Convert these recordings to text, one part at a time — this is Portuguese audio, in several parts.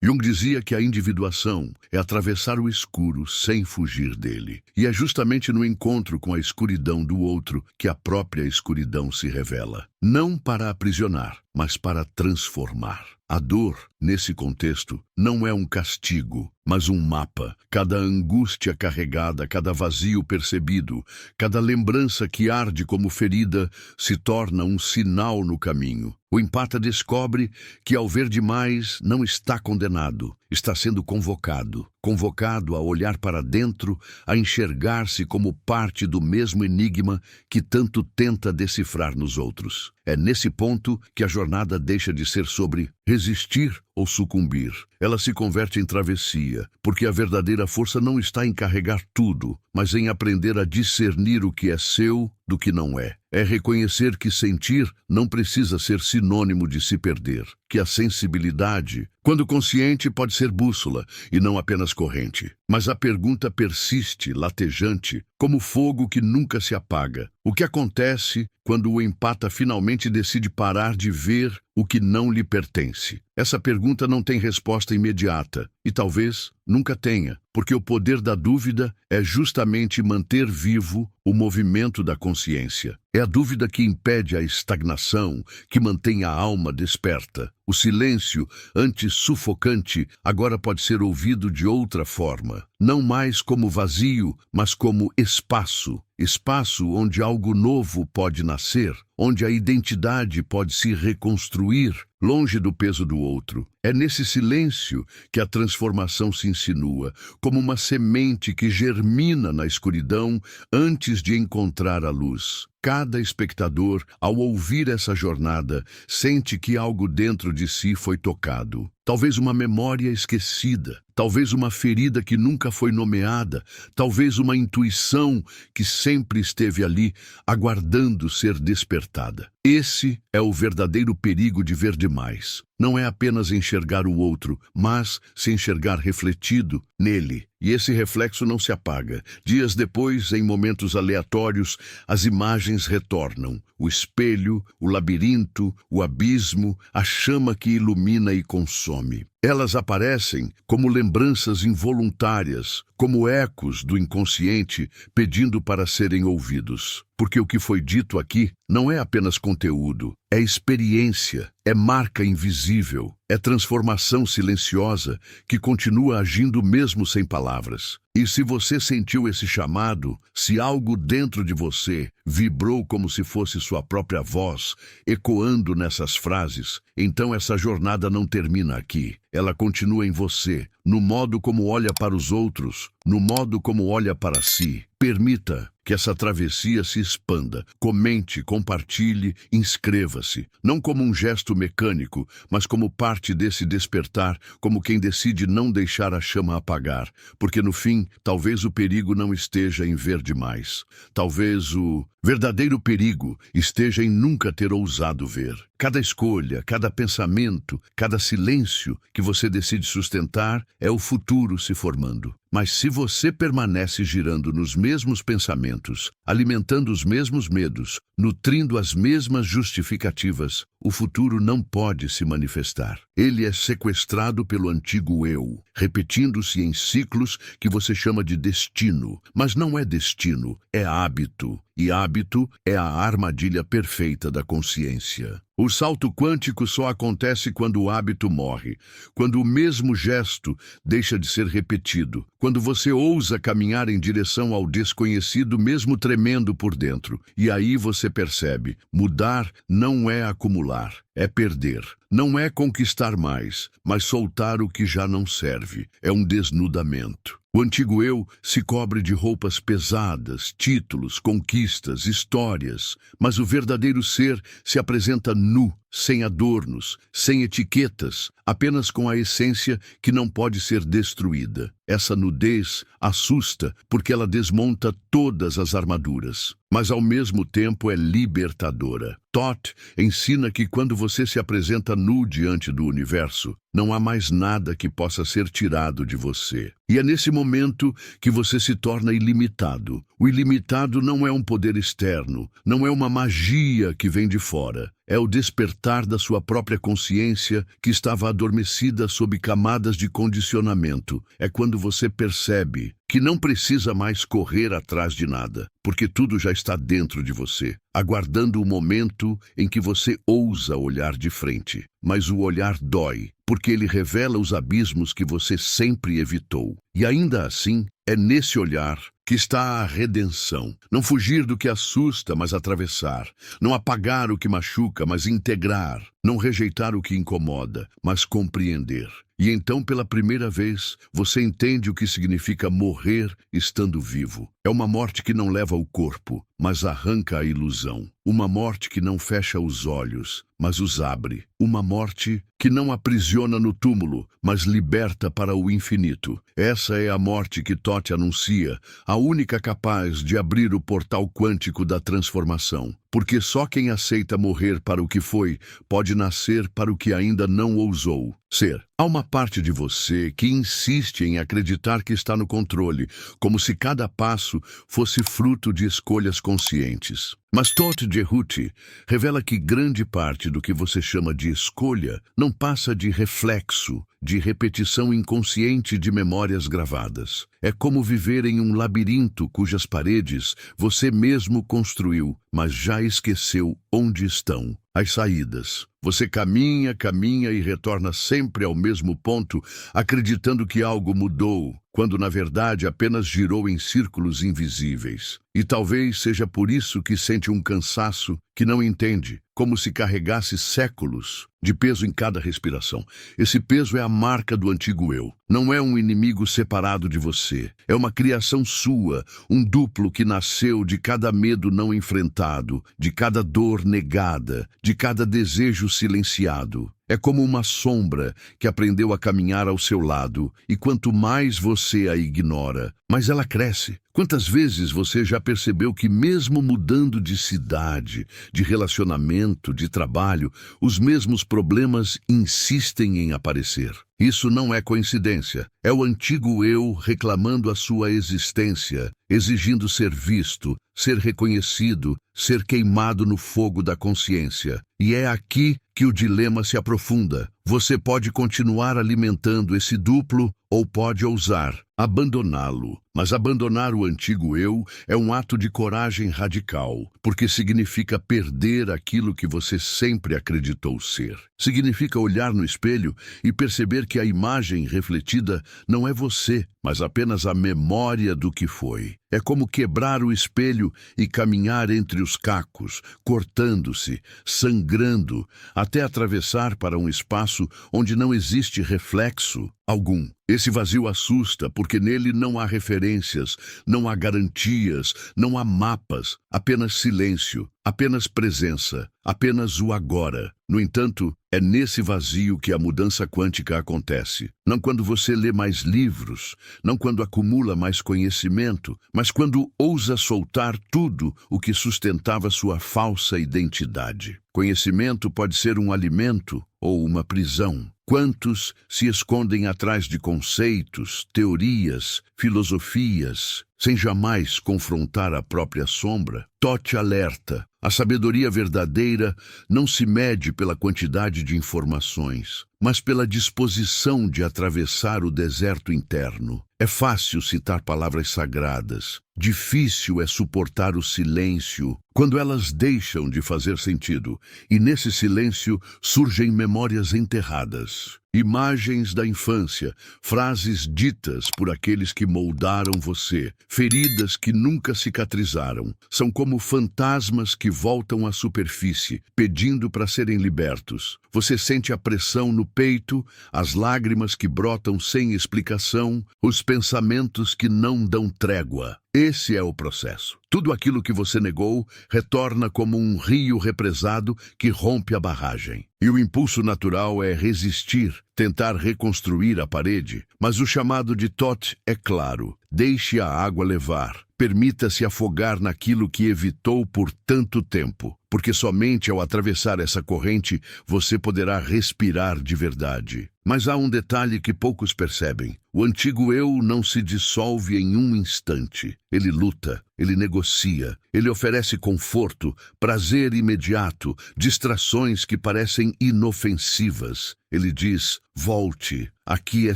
Jung dizia que a individuação é atravessar o escuro sem fugir dele. E é justamente no encontro com a escuridão do outro que a própria escuridão se revela. Não para aprisionar, mas para transformar. A dor, nesse contexto, não é um castigo, mas um mapa. Cada angústia carregada, cada vazio percebido, cada lembrança que arde como ferida se torna um sinal no caminho. O empata descobre que, ao ver demais, não está condenado, está sendo convocado. Convocado a olhar para dentro, a enxergar-se como parte do mesmo enigma que tanto tenta decifrar nos outros. É nesse ponto que a jornada deixa de ser sobre resistir ou sucumbir. Ela se converte em travessia, porque a verdadeira força não está em carregar tudo, mas em aprender a discernir o que é seu do que não é. É reconhecer que sentir não precisa ser sinônimo de se perder, que a sensibilidade, quando consciente, pode ser bússola e não apenas corrente. Mas a pergunta persiste, latejante, como fogo que nunca se apaga. O que acontece quando o empata finalmente decide parar de ver o que não lhe pertence? Essa pergunta não tem resposta imediata, e talvez nunca tenha, porque o poder da dúvida é justamente manter vivo o movimento da consciência. É a dúvida que impede a estagnação, que mantém a alma desperta. O silêncio, antes sufocante, agora pode ser ouvido de outra forma. Não mais como vazio, mas como espaço. Espaço onde algo novo pode nascer, onde a identidade pode se reconstruir, longe do peso do outro. É nesse silêncio que a transformação se insinua, como uma semente que germina na escuridão antes de encontrar a luz. Cada espectador, ao ouvir essa jornada, sente que algo dentro de si foi tocado. Talvez uma memória esquecida, talvez uma ferida que nunca foi nomeada, talvez uma intuição que sempre esteve ali, aguardando ser despertada. Esse é o verdadeiro perigo de ver demais. Não é apenas enxergar o outro, mas se enxergar refletido nele. E esse reflexo não se apaga. Dias depois, em momentos aleatórios, as imagens retornam. O espelho, o labirinto, o abismo, a chama que ilumina e consome. Elas aparecem como lembranças involuntárias, como ecos do inconsciente pedindo para serem ouvidos. Porque o que foi dito aqui não é apenas conteúdo, é experiência, é marca invisível, é transformação silenciosa que continua agindo mesmo sem palavras. E se você sentiu esse chamado, se algo dentro de você vibrou como se fosse sua própria voz, ecoando nessas frases, então essa jornada não termina aqui. Ela continua em você, no modo como olha para os outros, no modo como olha para si. Permita que essa travessia se expanda. Comente, compartilhe, inscreva-se. Não como um gesto mecânico, mas como parte desse despertar, como quem decide não deixar a chama apagar. Porque no fim, talvez o perigo não esteja em ver demais. Talvez o verdadeiro perigo esteja em nunca ter ousado ver. Cada escolha, cada pensamento, cada silêncio que você decide sustentar é o futuro se formando. Mas se você permanece girando nos mesmos pensamentos, alimentando os mesmos medos, nutrindo as mesmas justificativas, o futuro não pode se manifestar. Ele é sequestrado pelo antigo eu, repetindo-se em ciclos que você chama de destino. Mas não é destino, é hábito. E hábito é a armadilha perfeita da consciência. O salto quântico só acontece quando o hábito morre, quando o mesmo gesto deixa de ser repetido, quando você ousa caminhar em direção ao desconhecido mesmo tremendo por dentro. E aí você percebe, mudar não é acumular, é perder. Não é conquistar mais, mas soltar o que já não serve. É um desnudamento. O antigo eu se cobre de roupas pesadas, títulos, conquistas, histórias, mas o verdadeiro ser se apresenta nu, sem adornos, sem etiquetas, apenas com a essência que não pode ser destruída. Essa nudez assusta porque ela desmonta todas as armaduras, mas ao mesmo tempo é libertadora. Thoth ensina que quando você se apresenta nu diante do universo, não há mais nada que possa ser tirado de você. E é nesse momento que você se torna ilimitado. O ilimitado não é um poder externo, não é uma magia que vem de fora. É o despertar da sua própria consciência que estava adormecida sob camadas de condicionamento. É quando você percebe que não precisa mais correr atrás de nada, porque tudo já está dentro de você, aguardando o momento em que você ousa olhar de frente. Mas o olhar dói, porque ele revela os abismos que você sempre evitou. E ainda assim, é nesse olhar que está a redenção. Não fugir do que assusta, mas atravessar. Não apagar o que machuca, mas integrar. Não rejeitar o que incomoda, mas compreender. E então, pela primeira vez, você entende o que significa morrer estando vivo. É uma morte que não leva o corpo, mas arranca a ilusão. Uma morte que não fecha os olhos, mas os abre. Uma morte que não aprisiona no túmulo, mas liberta para o infinito. Essa é a morte que Thoth anuncia, a única capaz de abrir o portal quântico da transformação. Porque só quem aceita morrer para o que foi, pode nascer para o que ainda não ousou ser. Há uma parte de você que insiste em acreditar que está no controle, como se cada passo fosse fruto de escolhas conscientes. Mas Thoth Jehute revela que grande parte do que você chama de escolha não passa de reflexo, de repetição inconsciente de memórias gravadas. É como viver em um labirinto cujas paredes você mesmo construiu, mas já esqueceu onde estão as saídas. Você caminha, caminha e retorna sempre ao mesmo ponto, acreditando que algo mudou, quando na verdade apenas girou em círculos invisíveis. E talvez seja por isso que sente um cansaço que não entende, como se carregasse séculos de peso em cada respiração. Esse peso é a marca do antigo eu. Não é um inimigo separado de você. É uma criação sua, um duplo que nasceu de cada medo não enfrentado, de cada dor negada, de cada desejo silenciado. É como uma sombra que aprendeu a caminhar ao seu lado, e quanto mais você a ignora, mais ela cresce. Quantas vezes você já percebeu que mesmo mudando de cidade, de relacionamento, de trabalho, os mesmos problemas insistem em aparecer? Isso não é coincidência. É o antigo eu reclamando a sua existência, exigindo ser visto, ser reconhecido, ser queimado no fogo da consciência. E é aqui que o dilema se aprofunda. Você pode continuar alimentando esse duplo ou pode ousar abandoná-lo. Mas abandonar o antigo eu é um ato de coragem radical, porque significa perder aquilo que você sempre acreditou ser. Significa olhar no espelho e perceber que a imagem refletida não é você, mas apenas a memória do que foi. É como quebrar o espelho e caminhar entre os cacos, cortando-se, sangrando, até atravessar para um espaço onde não existe reflexo algum. Esse vazio assusta porque nele não há referências, não há garantias, não há mapas, apenas silêncio, apenas presença, apenas o agora. No entanto, é nesse vazio que a mudança quântica acontece. Não quando você lê mais livros, não quando acumula mais conhecimento, mas quando ousa soltar tudo o que sustentava sua falsa identidade. Conhecimento pode ser um alimento ou uma prisão. Quantos se escondem atrás de conceitos, teorias, filosofias, sem jamais confrontar a própria sombra? Thoth alerta. A sabedoria verdadeira não se mede pela quantidade de informações, mas pela disposição de atravessar o deserto interno. É fácil citar palavras sagradas. Difícil é suportar o silêncio quando elas deixam de fazer sentido. E nesse silêncio surgem memórias enterradas. Imagens da infância, frases ditas por aqueles que moldaram você, feridas que nunca cicatrizaram. São como fantasmas que voltam à superfície, pedindo para serem libertos. Você sente a pressão no peito, as lágrimas que brotam sem explicação, os pensamentos que não dão trégua. Esse é o processo. Tudo aquilo que você negou retorna como um rio represado que rompe a barragem. E o impulso natural é resistir, tentar reconstruir a parede. Mas o chamado de Thoth é claro. Deixe a água levar. Permita-se afogar naquilo que evitou por tanto tempo. Porque somente ao atravessar essa corrente você poderá respirar de verdade. Mas há um detalhe que poucos percebem. O antigo eu não se dissolve em um instante. Ele luta. ele negocia, ele oferece conforto, prazer imediato, distrações que parecem inofensivas. Ele diz: volte, aqui é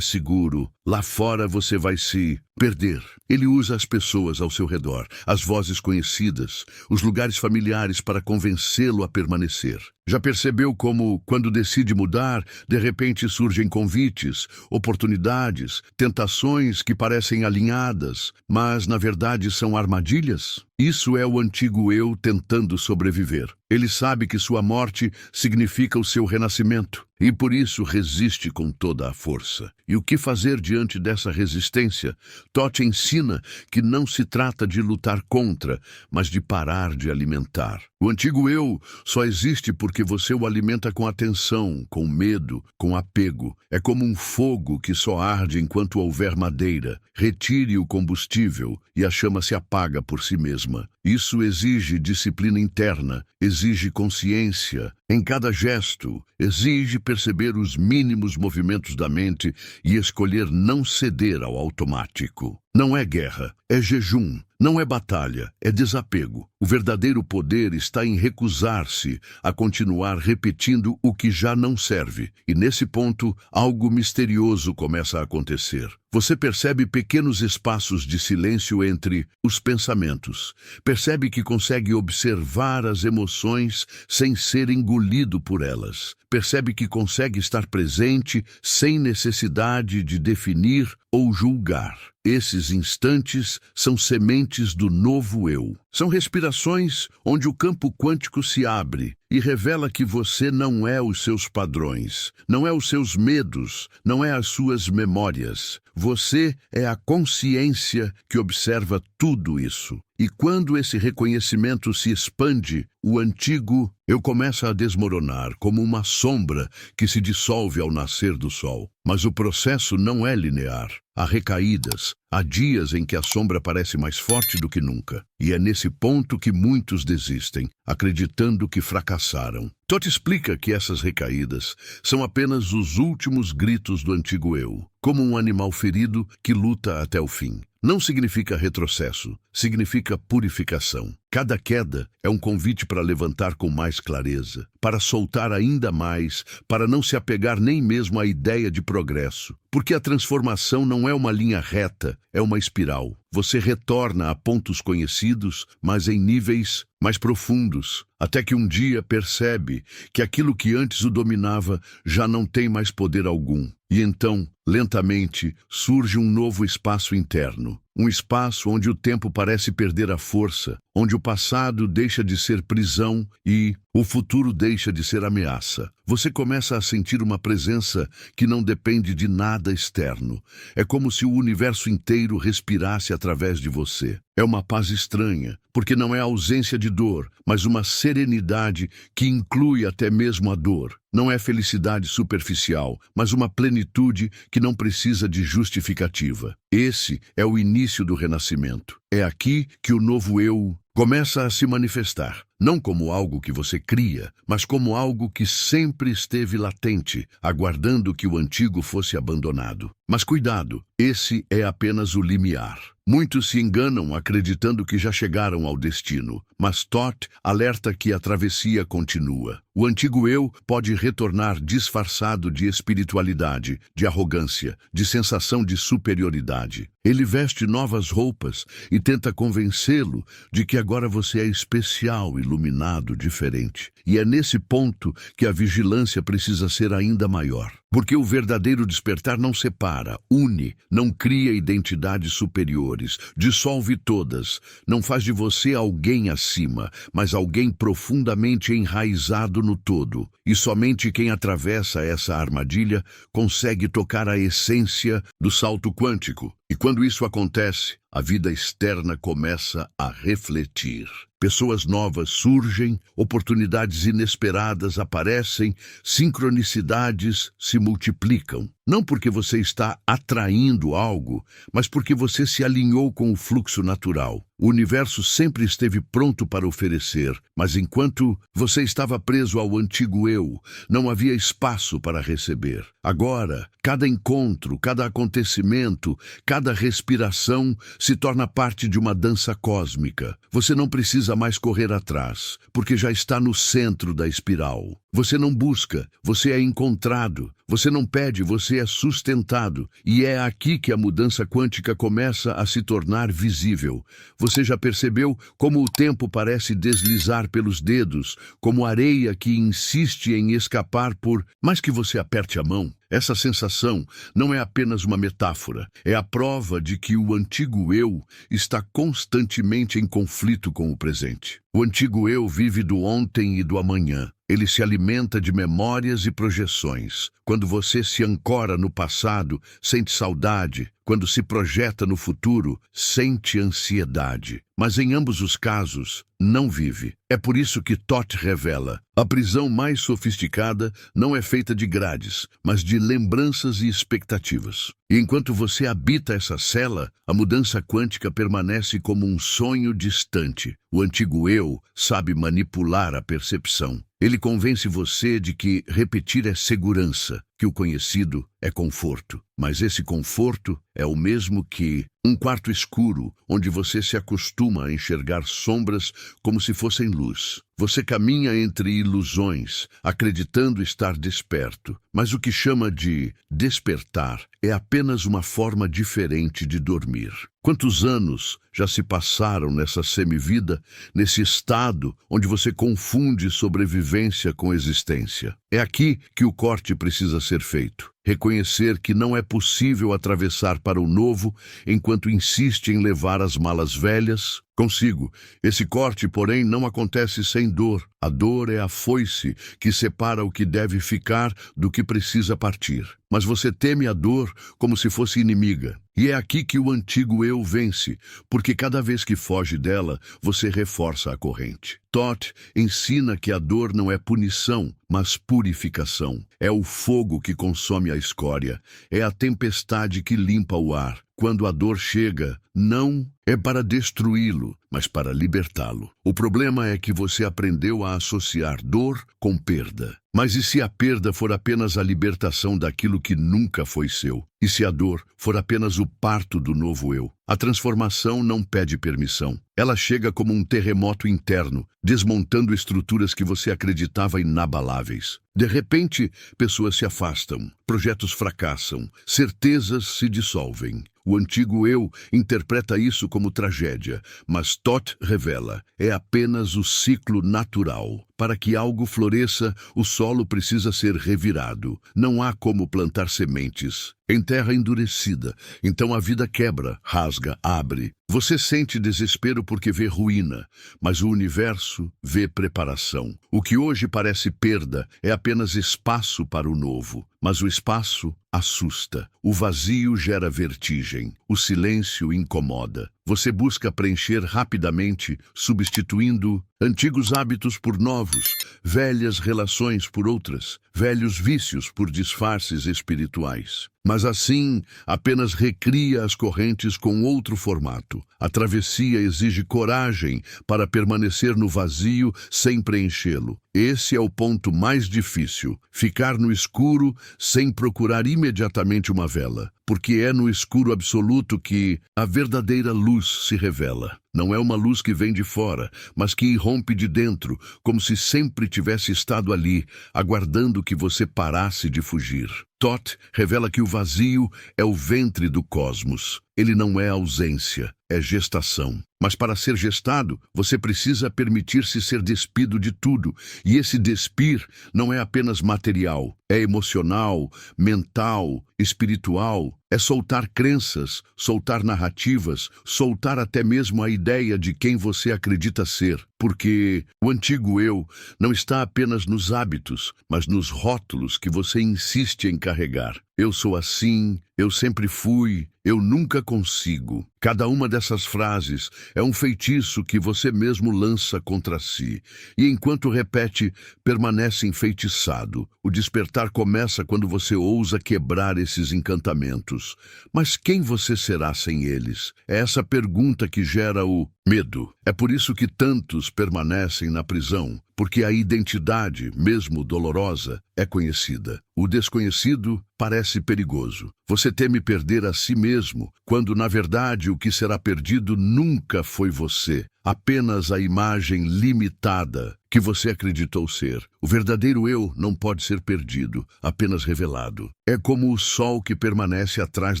seguro, lá fora você vai se perder. Ele usa as pessoas ao seu redor, as vozes conhecidas, os lugares familiares para convencê-lo a permanecer. Já percebeu como, quando decide mudar, de repente surgem convites, oportunidades, tentações que parecem alinhadas, mas na verdade são armadilhas? Isso é o antigo eu tentando sobreviver. Ele sabe que sua morte significa o seu renascimento e por isso resiste com toda a força. E o que fazer diante dessa resistência? Tote ensina que não se trata de lutar contra, mas de parar de alimentar. O antigo eu só existe porque você o alimenta com atenção, com medo, com apego. É como um fogo que só arde enquanto houver madeira. Retire o combustível e a chama se apaga por si mesma. Isso exige disciplina interna, exige consciência em cada gesto, exige perceber os mínimos movimentos da mente e escolher não ceder ao automático. Não é guerra, é jejum. Não é batalha, é desapego. O verdadeiro poder está em recusar-se a continuar repetindo o que já não serve. E nesse ponto, algo misterioso começa a acontecer. Você percebe pequenos espaços de silêncio entre os pensamentos. Percebe que consegue observar as emoções sem ser engolido por elas. Percebe que consegue estar presente sem necessidade de definir ou julgar. Esses instantes são sementes do novo eu. São respirações onde o campo quântico se abre e revela que você não é os seus padrões, não é os seus medos, não é as suas memórias. Você é a consciência que observa tudo isso. E quando esse reconhecimento se expande, o antigo eu começa a desmoronar como uma sombra que se dissolve ao nascer do sol. Mas o processo não é linear. Há recaídas, há dias em que a sombra parece mais forte do que nunca. E é nesse ponto que muitos desistem, acreditando que fracassaram. Todd explica que essas recaídas são apenas os últimos gritos do antigo eu, como um animal ferido que luta até o fim. Não significa retrocesso, significa purificação. Cada queda é um convite para levantar com mais clareza, para soltar ainda mais, para não se apegar nem mesmo à ideia de progresso. Porque a transformação não é uma linha reta, é uma espiral. Você retorna a pontos conhecidos, mas em níveis mais profundos, até que um dia percebe que aquilo que antes o dominava já não tem mais poder algum. E então, lentamente, surge um novo espaço interno. Um espaço onde o tempo parece perder a força, onde o passado deixa de ser prisão e o futuro deixa de ser ameaça. Você começa a sentir uma presença que não depende de nada externo. É como se o universo inteiro respirasse através de você. É uma paz estranha, porque não é a ausência de dor, mas uma serenidade que inclui até mesmo a dor. Não é felicidade superficial, mas uma plenitude que não precisa de justificativa. Esse é o início do renascimento. É aqui que o novo eu começa a se manifestar, não como algo que você cria, mas como algo que sempre esteve latente, aguardando que o antigo fosse abandonado. Mas cuidado, esse é apenas o limiar. Muitos se enganam acreditando que já chegaram ao destino, mas Todd alerta que a travessia continua. O antigo eu pode retornar disfarçado de espiritualidade, de arrogância, de sensação de superioridade. Ele veste novas roupas e tenta convencê-lo de que agora você é especial, iluminado, diferente. E é nesse ponto que a vigilância precisa ser ainda maior. Porque o verdadeiro despertar não separa, une, não cria identidades superiores, dissolve todas, não faz de você alguém acima, mas alguém profundamente enraizado no todo. E somente quem atravessa essa armadilha consegue tocar a essência do salto quântico. E quando isso acontece, a vida externa começa a refletir. Pessoas novas surgem, oportunidades inesperadas aparecem, sincronicidades se multiplicam. Não porque você está atraindo algo, mas porque você se alinhou com o fluxo natural. O universo sempre esteve pronto para oferecer, mas enquanto você estava preso ao antigo eu, não havia espaço para receber. Agora, cada encontro, cada acontecimento, cada respiração se torna parte de uma dança cósmica. Você não precisa mais correr atrás, porque já está no centro da espiral. Você não busca, você é encontrado. Você não pede, você é sustentado. E é aqui que a mudança quântica começa a se tornar visível. Você já percebeu como o tempo parece deslizar pelos dedos, como areia que insiste em escapar por mais que você aperte a mão? Essa sensação não é apenas uma metáfora, é a prova de que o antigo eu está constantemente em conflito com o presente. O antigo eu vive do ontem e do amanhã. Ele se alimenta de memórias e projeções. Quando você se ancora no passado, sente saudade. Quando se projeta no futuro, sente ansiedade. Mas em ambos os casos, não vive. É por isso que Thoth revela: a prisão mais sofisticada não é feita de grades, mas de lembranças e expectativas. E enquanto você habita essa cela, a mudança quântica permanece como um sonho distante. O antigo eu sabe manipular a percepção. Ele convence você de que repetir é segurança, que o conhecido é conforto. Mas esse conforto é o mesmo que um quarto escuro, onde você se acostuma a enxergar sombras como se fossem luz. Você caminha entre ilusões, acreditando estar desperto. Mas o que chama de despertar é apenas uma forma diferente de dormir. Quantos anos já se passaram nessa semivida, nesse estado onde você confunde sobrevivência com existência? É aqui que o corte precisa ser feito. Reconhecer que não é possível atravessar para o novo enquanto insiste em levar as malas velhas consigo. Esse corte, porém, não acontece sem dor. A dor é a foice que separa o que deve ficar do que precisa partir. Mas você teme a dor como se fosse inimiga. E é aqui que o antigo eu vence, porque cada vez que foge dela, você reforça a corrente. Thoth ensina que a dor não é punição, mas purificação. É o fogo que consome a escória, é a tempestade que limpa o ar. Quando a dor chega, não é para destruí-lo, mas para libertá-lo. O problema é que você aprendeu a associar dor com perda. Mas e se a perda for apenas a libertação daquilo que nunca foi seu? E se a dor for apenas o parto do novo eu? A transformação não pede permissão. Ela chega como um terremoto interno, desmontando estruturas que você acreditava inabaláveis. De repente, pessoas se afastam, projetos fracassam, certezas se dissolvem. O antigo eu interpreta isso como tragédia, mas Thoth revela: é apenas o ciclo natural. Para que algo floresça, o solo precisa ser revirado. Não há como plantar sementes em terra endurecida. Então a vida quebra, rasga, abre. Você sente desespero porque vê ruína, mas o universo vê preparação. O que hoje parece perda é apenas espaço para o novo. Mas o espaço assusta. O vazio gera vertigem. O silêncio incomoda. Você busca preencher rapidamente, substituindo antigos hábitos por novos, velhas relações por outras, velhos vícios por disfarces espirituais. Mas assim, apenas recria as correntes com outro formato. A travessia exige coragem para permanecer no vazio sem preenchê-lo. Esse é o ponto mais difícil, ficar no escuro sem procurar imediatamente uma vela. Porque é no escuro absoluto que a verdadeira luz se revela. Não é uma luz que vem de fora, mas que irrompe de dentro, como se sempre tivesse estado ali, aguardando que você parasse de fugir. Thoth revela que o vazio é o ventre do cosmos. Ele não é ausência, é gestação. Mas para ser gestado, você precisa permitir-se ser despido de tudo. E esse despir não é apenas material, é emocional, mental, espiritual. É soltar crenças, soltar narrativas, soltar até mesmo a ideia de quem você acredita ser. Porque o antigo eu não está apenas nos hábitos, mas nos rótulos que você insiste em carregar. Eu sou assim, eu sempre fui, eu nunca consigo. Cada uma dessas frases é um feitiço que você mesmo lança contra si. E enquanto repete, permanece enfeitiçado. O despertar começa quando você ousa quebrar esses encantamentos. Mas quem você será sem eles? É essa pergunta que gera o medo. É por isso que tantos permanecem na prisão, porque a identidade, mesmo dolorosa, é conhecida. O desconhecido parece perigoso. Você teme perder a si mesmo, quando na verdade o que será perdido nunca foi você, apenas a imagem limitada que você acreditou ser. O verdadeiro eu não pode ser perdido, apenas revelado. É como o sol que permanece atrás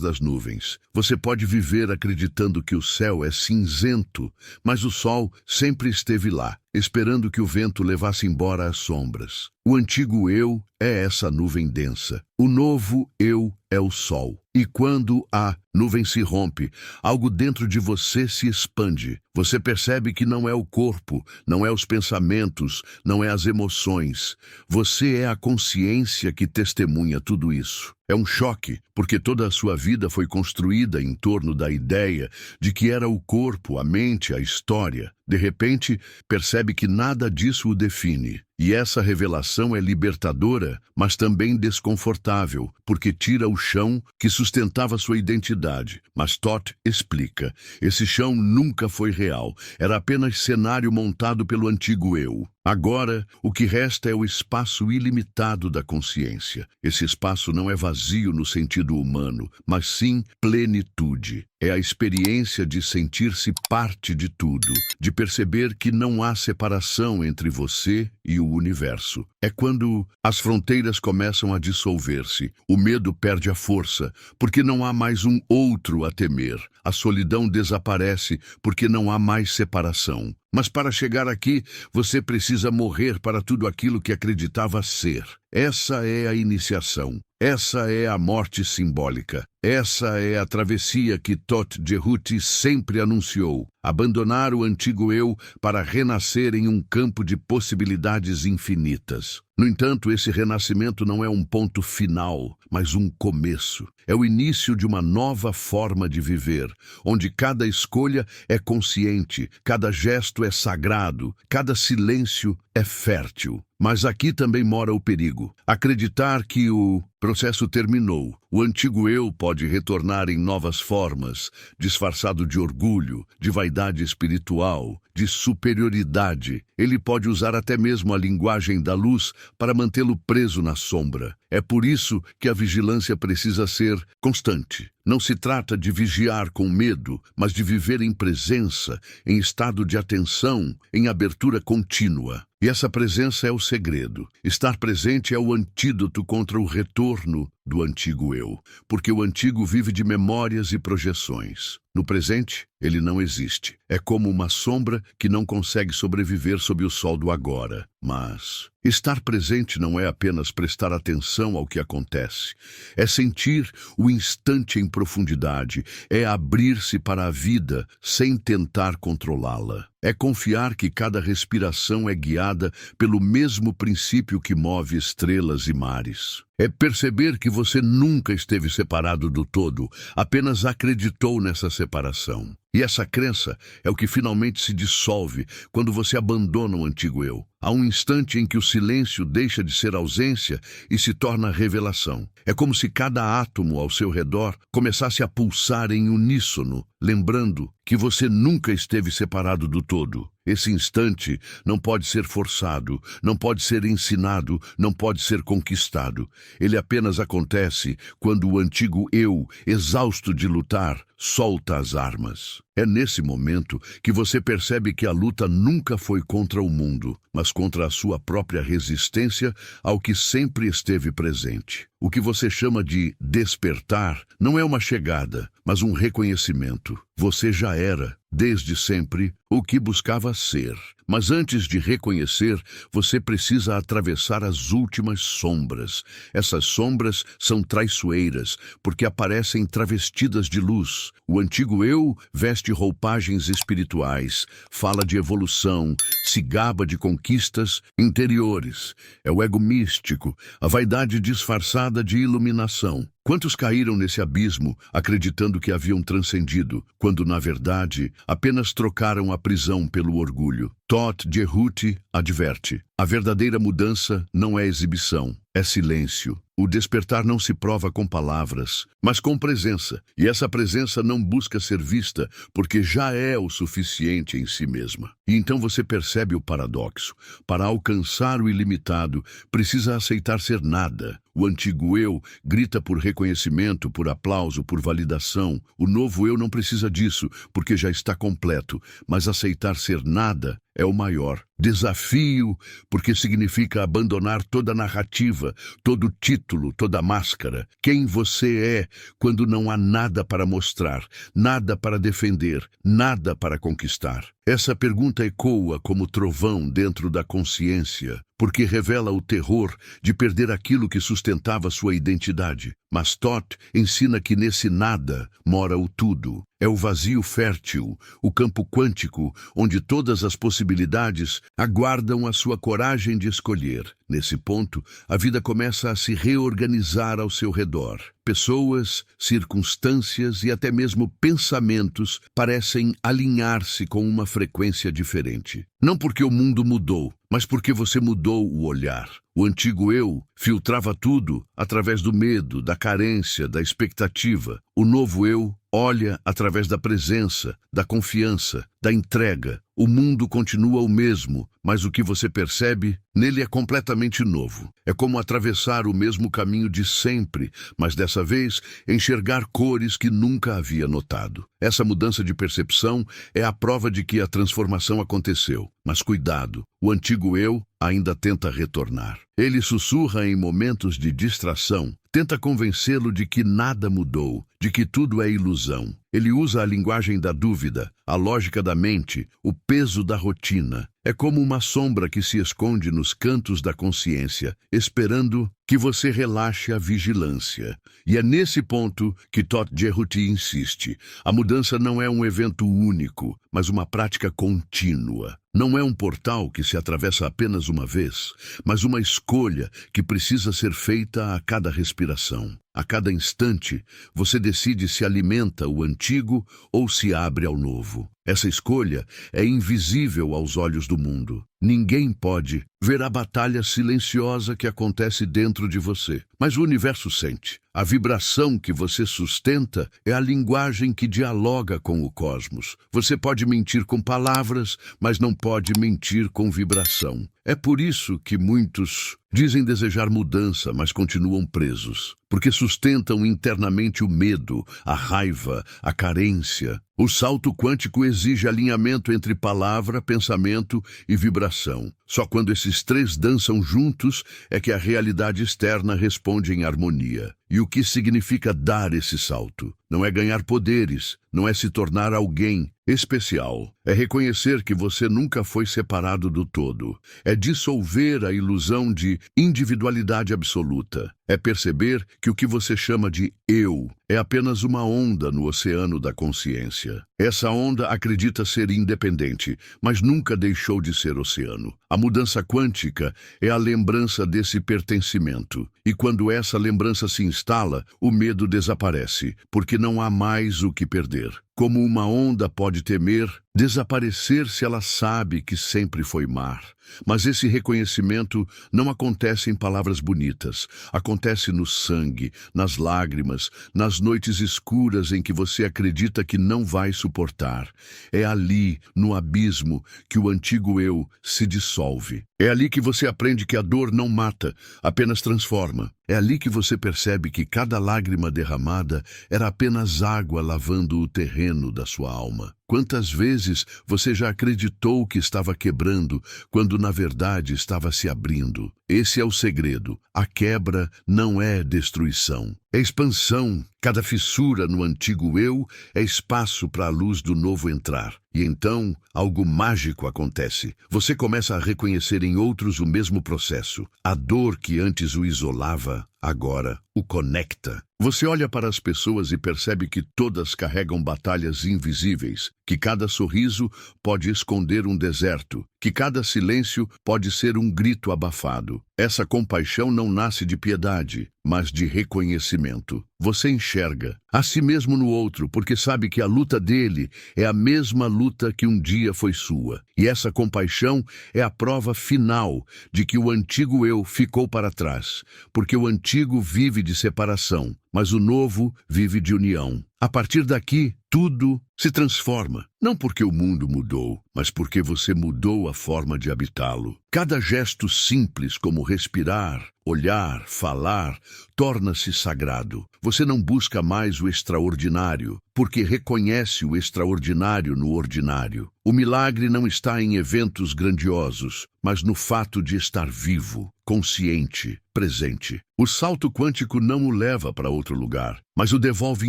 das nuvens. Você pode viver acreditando que o céu é cinzento, mas o sol sempre esteve lá, esperando que o vento levasse embora as sombras. O antigo eu é essa nuvem densa. O novo eu é o sol. E quando a nuvem se rompe, algo dentro de você se expande. Você percebe que não é o corpo, não é os pensamentos, não é as emoções. Você é a consciência que testemunha tudo isso. É um choque, porque toda a sua vida foi construída em torno da ideia de que era o corpo, a mente, a história. De repente, percebe que nada disso o define. E essa revelação é libertadora, mas também desconfortável, porque tira o chão que sustentava sua identidade. Mas Thoth explica, esse chão nunca foi real, era apenas cenário montado pelo antigo eu. Agora, o que resta é o espaço ilimitado da consciência. Esse espaço não é vazio no sentido humano, mas sim plenitude. É a experiência de sentir-se parte de tudo, de perceber que não há separação entre você e o universo. É quando as fronteiras começam a dissolver-se, o medo perde a força, porque não há mais um outro a temer. A solidão desaparece, porque não há mais separação. Mas para chegar aqui, você precisa morrer para tudo aquilo que acreditava ser. Essa é a iniciação. Essa é a morte simbólica. Essa é a travessia que Thoth Jehuti sempre anunciou. Abandonar o antigo eu para renascer em um campo de possibilidades infinitas. No entanto, esse renascimento não é um ponto final, mas um começo. É o início de uma nova forma de viver, onde cada escolha é consciente, cada gesto é sagrado, cada silêncio é fértil. Mas aqui também mora o perigo. Acreditar que o processo terminou. O antigo eu pode retornar em novas formas, disfarçado de orgulho, de vaidade espiritual, de superioridade. Ele pode usar até mesmo a linguagem da luz para mantê-lo preso na sombra. É por isso que a vigilância precisa ser constante. Não se trata de vigiar com medo, mas de viver em presença, em estado de atenção, em abertura contínua. E essa presença é o segredo. Estar presente é o antídoto contra o retorno do antigo eu, porque o antigo vive de memórias e projeções. No presente, ele não existe. É como uma sombra que não consegue sobreviver sob o sol do agora. Mas estar presente não é apenas prestar atenção ao que acontece. É sentir o instante em profundidade. É abrir-se para a vida sem tentar controlá-la. É confiar que cada respiração é guiada pelo mesmo princípio que move estrelas e mares. É perceber que você nunca esteve separado do todo, apenas acreditou nessa separação. E essa crença é o que finalmente se dissolve quando você abandona o antigo eu. Há um instante em que o silêncio deixa de ser ausência e se torna revelação. É como se cada átomo ao seu redor começasse a pulsar em uníssono, lembrando que você nunca esteve separado do todo. Esse instante não pode ser forçado, não pode ser ensinado, não pode ser conquistado. Ele apenas acontece quando o antigo eu, exausto de lutar, solta as armas. É nesse momento que você percebe que a luta nunca foi contra o mundo, mas contra a sua própria resistência ao que sempre esteve presente. O que você chama de despertar não é uma chegada, mas um reconhecimento. Você já era, desde sempre, o que buscava ser. Mas antes de reconhecer, você precisa atravessar as últimas sombras. Essas sombras são traiçoeiras, porque aparecem travestidas de luz. O antigo eu veste roupagens espirituais, fala de evolução, se gaba de conquistas interiores. É o ego místico, a vaidade disfarçada de iluminação. Quantos caíram nesse abismo acreditando que haviam transcendido, quando, na verdade, apenas trocaram a prisão pelo orgulho? Todt Jehuti adverte: a verdadeira mudança não é exibição, é silêncio. O despertar não se prova com palavras, mas com presença. E essa presença não busca ser vista, porque já é o suficiente em si mesma. E então você percebe o paradoxo. Para alcançar o ilimitado, precisa aceitar ser nada. O antigo eu grita por reconhecimento, por aplauso, por validação. O novo eu não precisa disso, porque já está completo. Mas aceitar ser nada é o maior desafio, porque significa abandonar toda narrativa, todo título, toda máscara. Quem você é quando não há nada para mostrar, nada para defender, nada para conquistar. Essa pergunta ecoa como trovão dentro da consciência, porque revela o terror de perder aquilo que sustentava sua identidade. Mas Todt ensina que nesse nada mora o tudo. É o vazio fértil, o campo quântico, onde todas as possibilidades aguardam a sua coragem de escolher. Nesse ponto, a vida começa a se reorganizar ao seu redor. Pessoas, circunstâncias e até mesmo pensamentos parecem alinhar-se com uma frequência diferente. Não porque o mundo mudou, mas porque você mudou o olhar. O antigo eu filtrava tudo através do medo, da carência, da expectativa. O novo eu olha através da presença, da confiança, da entrega. O mundo continua o mesmo, mas o que você percebe nele é completamente novo. É como atravessar o mesmo caminho de sempre, mas dessa vez enxergar cores que nunca havia notado. Essa mudança de percepção é a prova de que a transformação aconteceu. Mas cuidado, o antigo eu ainda tenta retornar. Ele sussurra em momentos de distração, tenta convencê-lo de que nada mudou, de que tudo é ilusão. Ele usa a linguagem da dúvida, a lógica da mente, o peso da rotina. É como uma sombra que se esconde nos cantos da consciência, esperando que você relaxe a vigilância. E é nesse ponto que Todt Jehuti insiste. A mudança não é um evento único, mas uma prática contínua. Não é um portal que se atravessa apenas uma vez, mas uma escolha que precisa ser feita a cada respiração. A cada instante, você decide se alimenta o antigo ou se abre ao novo. Essa escolha é invisível aos olhos do mundo. Ninguém pode ver a batalha silenciosa que acontece dentro de você. Mas o universo sente. A vibração que você sustenta é a linguagem que dialoga com o cosmos. Você pode mentir com palavras, mas não pode mentir com vibração. É por isso que muitos dizem desejar mudança, mas continuam presos, porque sustentam internamente o medo, a raiva, a carência. O salto quântico exige alinhamento entre palavra, pensamento e vibração. Só quando esses três dançam juntos é que a realidade externa responde em harmonia. E o que significa dar esse salto? Não é ganhar poderes, não é se tornar alguém especial. É reconhecer que você nunca foi separado do todo. É dissolver a ilusão de individualidade absoluta. É perceber que o que você chama de eu é apenas uma onda no oceano da consciência. Essa onda acredita ser independente, mas nunca deixou de ser oceano. A mudança quântica é a lembrança desse pertencimento. E quando essa lembrança se instala, o medo desaparece, porque não há mais o que perder. Como uma onda pode temer desaparecer se ela sabe que sempre foi mar. Mas esse reconhecimento não acontece em palavras bonitas. Acontece no sangue, nas lágrimas, nas noites escuras em que você acredita que não vai suportar. É ali, no abismo, que o antigo eu se dissolve. É ali que você aprende que a dor não mata, apenas transforma. É ali que você percebe que cada lágrima derramada era apenas água lavando o terreno da sua alma. Quantas vezes você já acreditou que estava quebrando, quando na verdade estava se abrindo? Esse é o segredo. A quebra não é destruição, é expansão. Cada fissura no antigo eu é espaço para a luz do novo entrar. E então, algo mágico acontece. Você começa a reconhecer em outros o mesmo processo. A dor que antes o isolava, agora o conecta. Você olha para as pessoas e percebe que todas carregam batalhas invisíveis, que cada sorriso pode esconder um deserto, que cada silêncio pode ser um grito abafado. Essa compaixão não nasce de piedade, mas de reconhecimento. Você enxerga a si mesmo no outro, porque sabe que a luta dele é a mesma luta que um dia foi sua. E essa compaixão é a prova final de que o antigo eu ficou para trás, porque o antigo vive de separação, mas o novo vive de união. A partir daqui, tudo se transforma, não porque o mundo mudou, mas porque você mudou a forma de habitá-lo. Cada gesto simples, como respirar, olhar, falar, torna-se sagrado. Você não busca mais o extraordinário, porque reconhece o extraordinário no ordinário. O milagre não está em eventos grandiosos, mas no fato de estar vivo, consciente, presente. O salto quântico não o leva para outro lugar, mas o devolve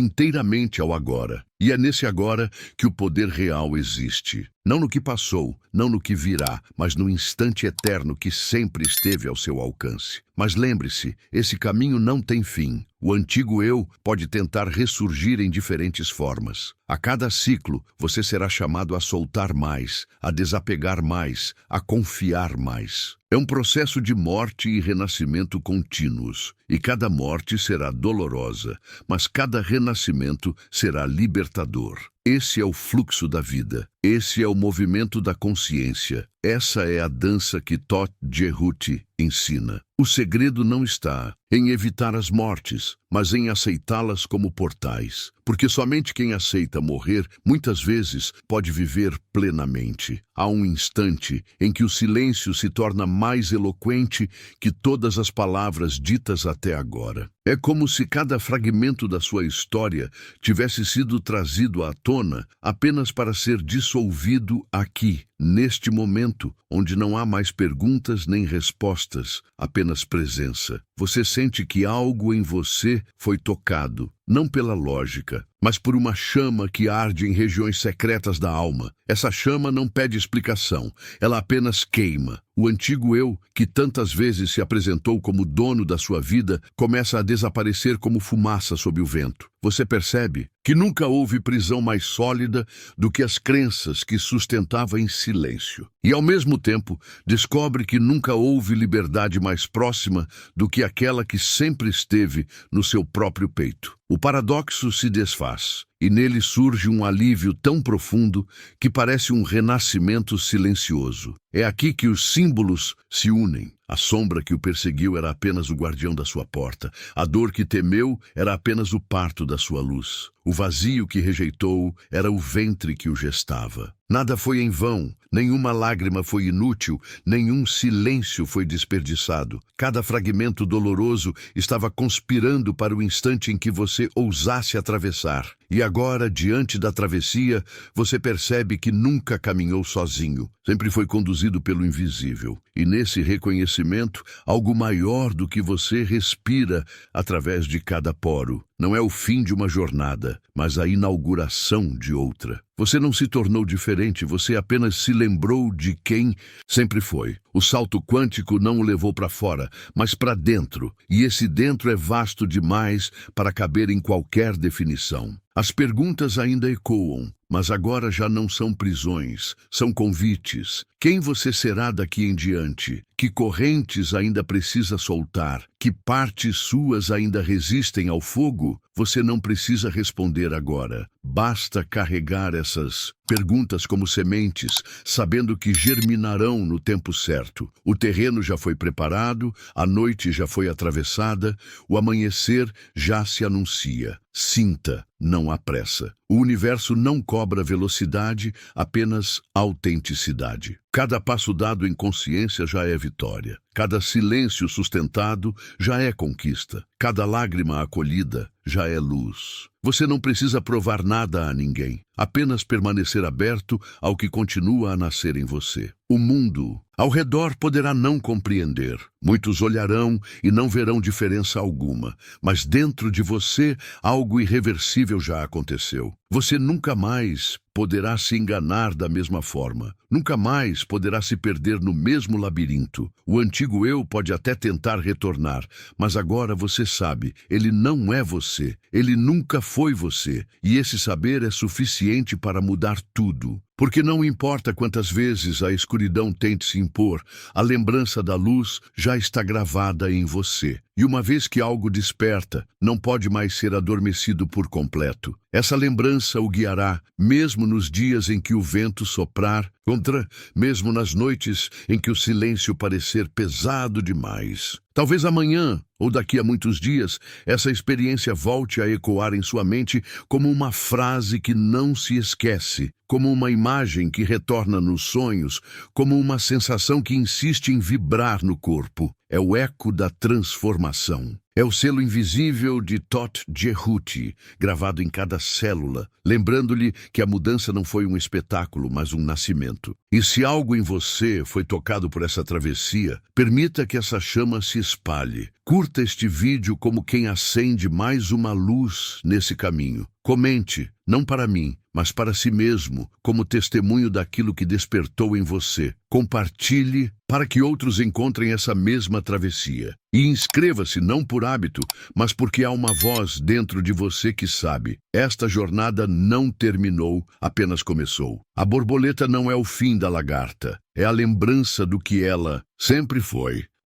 inteiramente ao agora. E é nesse agora que o poder real existe. Não no que passou, não no que virá, mas no instante eterno que sempre esteve ao seu alcance. Mas lembre-se, esse caminho não tem fim. O antigo eu pode tentar ressurgir em diferentes formas. A cada ciclo, você será chamado a soltar mais, a desapegar mais, a confiar mais. É um processo de morte e renascimento contínuos, e cada morte será dolorosa, mas cada renascimento será libertador. Esse é o fluxo da vida, esse é o movimento da consciência, essa é a dança que Tot Djehuti ensina. O segredo não está em evitar as mortes, mas em aceitá-las como portais, porque somente quem aceita morrer, muitas vezes, pode viver plenamente. Há um instante em que o silêncio se torna mais eloquente que todas as palavras ditas até agora. É como se cada fragmento da sua história tivesse sido trazido à tona apenas para ser dissolvido aqui, neste momento, onde não há mais perguntas nem respostas, apenas presença. Você sente que algo em você foi tocado, não pela lógica, mas por uma chama que arde em regiões secretas da alma. Essa chama não pede explicação, ela apenas queima. O antigo eu, que tantas vezes se apresentou como dono da sua vida, começa a desaparecer como fumaça sob o vento. Você percebe que nunca houve prisão mais sólida do que as crenças que sustentava em silêncio. E, ao mesmo tempo, descobre que nunca houve liberdade mais próxima do que aquela que sempre esteve no seu próprio peito. O paradoxo se desfaz, e nele surge um alívio tão profundo que parece um renascimento silencioso. É aqui que os símbolos se unem. A sombra que o perseguiu era apenas o guardião da sua porta. A dor que temeu era apenas o parto da sua luz. O vazio que rejeitou era o ventre que o gestava. Nada foi em vão, nenhuma lágrima foi inútil, nenhum silêncio foi desperdiçado. Cada fragmento doloroso estava conspirando para o instante em que você ousasse atravessar. E agora, diante da travessia, você percebe que nunca caminhou sozinho. Sempre foi conduzido pelo invisível. E nesse reconhecimento, algo maior do que você respira através de cada poro. Não é o fim de uma jornada, mas a inauguração de outra. Você não se tornou diferente, você apenas se lembrou de quem sempre foi. O salto quântico não o levou para fora, mas para dentro. E esse dentro é vasto demais para caber em qualquer definição. As perguntas ainda ecoam, mas agora já não são prisões, são convites. Quem você será daqui em diante? Que correntes ainda precisa soltar? Que partes suas ainda resistem ao fogo? Você não precisa responder agora. Basta carregar essas perguntas como sementes, sabendo que germinarão no tempo certo. O terreno já foi preparado, a noite já foi atravessada, o amanhecer já se anuncia. Sinta, não há pressa. O universo não cobra velocidade, apenas autenticidade. Cada passo dado em consciência já é vitória. Cada silêncio sustentado já é conquista. Cada lágrima acolhida já é luz. Você não precisa provar nada a ninguém, apenas permanecer aberto ao que continua a nascer em você. O mundo ao redor poderá não compreender. Muitos olharão e não verão diferença alguma, mas dentro de você algo irreversível já aconteceu. Você nunca mais poderá se enganar da mesma forma. Nunca mais poderá se perder no mesmo labirinto. O antigo eu pode até tentar retornar, mas agora você sabe, ele não é você. Ele nunca foi você. E esse saber é suficiente para mudar tudo. Porque não importa quantas vezes a escuridão tente se impor, a lembrança da luz já está gravada em você. E uma vez que algo desperta, não pode mais ser adormecido por completo. Essa lembrança o guiará, mesmo nos dias em que o vento soprar contra, mesmo nas noites em que o silêncio parecer pesado demais. Talvez amanhã, ou daqui a muitos dias, essa experiência volte a ecoar em sua mente como uma frase que não se esquece, como uma imagem que retorna nos sonhos, como uma sensação que insiste em vibrar no corpo. É o eco da transformação. É o selo invisível de Tot Jehuti, gravado em cada célula, lembrando-lhe que a mudança não foi um espetáculo, mas um nascimento. E se algo em você foi tocado por essa travessia, permita que essa chama se espalhe. Curta este vídeo como quem acende mais uma luz nesse caminho. Comente, não para mim, mas para si mesmo, como testemunho daquilo que despertou em você. Compartilhe para que outros encontrem essa mesma travessia. E inscreva-se não por hábito, mas porque há uma voz dentro de você que sabe. Esta jornada não terminou, apenas começou. A borboleta não é o fim da lagarta, é a lembrança do que ela sempre foi.